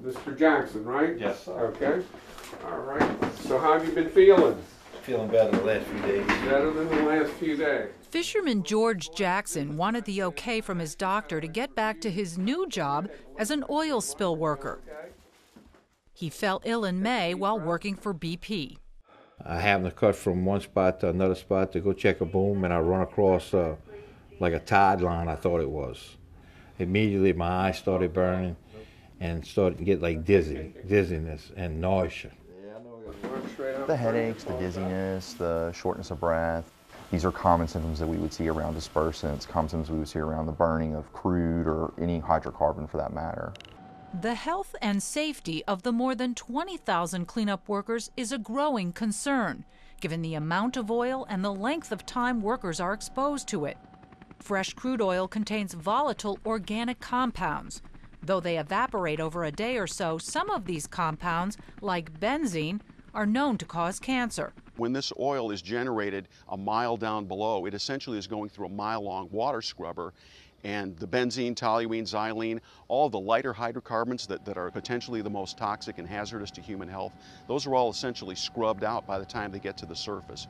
Mr. Jackson, right? Yes, sir. Okay. All right. So how have you been feeling? Feeling better the last few days. Better than the last few days. Fisherman George Jackson wanted the okay from his doctor to get back to his new job as an oil spill worker. He fell ill in May while working for BP. I happened to cut from one spot to another spot to go check a boom, and I run across like a tide line, I thought it was. Immediately my eyes started burning and started to get like dizziness and nausea. The headaches, the dizziness, the shortness of breath, these are common symptoms that we would see around dispersants, common symptoms we would see around the burning of crude or any hydrocarbon for that matter. The health and safety of the more than 20,000 cleanup workers is a growing concern, given the amount of oil and the length of time workers are exposed to it. Fresh crude oil contains volatile organic compounds. Though they evaporate over a day or so, some of these compounds, like benzene, are known to cause cancer. When this oil is generated a mile down below, it essentially is going through a mile-long water scrubber, and the benzene, toluene, xylene, all the lighter hydrocarbons that are potentially the most toxic and hazardous to human health, those are all essentially scrubbed out by the time they get to the surface.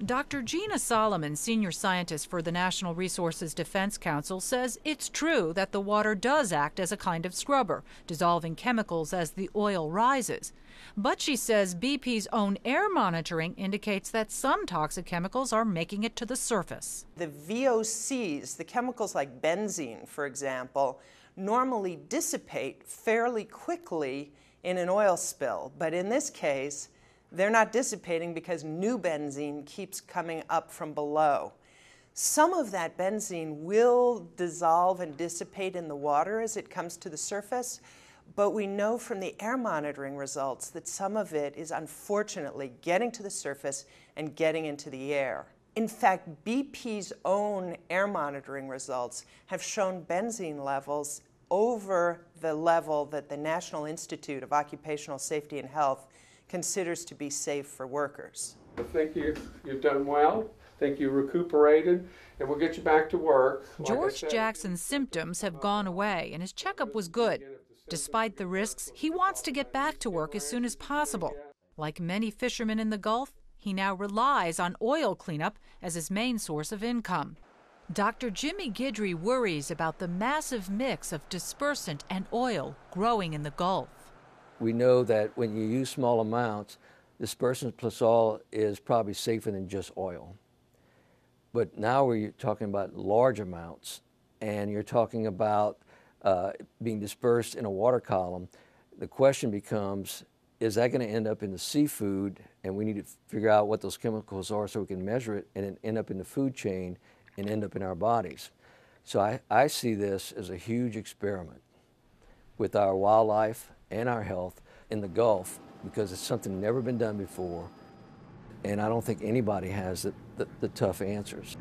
Dr. Gina Solomon, senior scientist for the National Resources Defense Council, says it's true that the water does act as a kind of scrubber, dissolving chemicals as the oil rises. But she says BP's own air monitoring indicates that some toxic chemicals are making it to the surface. The VOCs, the chemicals like benzene, for example, normally dissipate fairly quickly in an oil spill. But in this case, they're not dissipating because new benzene keeps coming up from below. Some of that benzene will dissolve and dissipate in the water as it comes to the surface, but we know from the air monitoring results that some of it is unfortunately getting to the surface and getting into the air. In fact, BP's own air monitoring results have shown benzene levels over the level that the National Institute of Occupational Safety and Health considers to be safe for workers. I think you've done well. I think you recuperated, and we'll get you back to work. George Jackson's symptoms have gone away, and his checkup was good. Despite the risks, he wants to get back to work as soon as possible. Like many fishermen in the Gulf, he now relies on oil cleanup as his main source of income. Dr. Jimmy Guidry worries about the massive mix of dispersant and oil growing in the Gulf. We know that when you use small amounts, dispersant plus oil is probably safer than just oil. But now we're talking about large amounts, and you're talking about being dispersed in a water column. The question becomes, is that going to end up in the seafood? And we need to figure out what those chemicals are so we can measure it and then end up in the food chain and end up in our bodies. So I see this as a huge experiment with our wildlife and our health in the Gulf, because it's something never been done before, and I don't think anybody has the tough answers.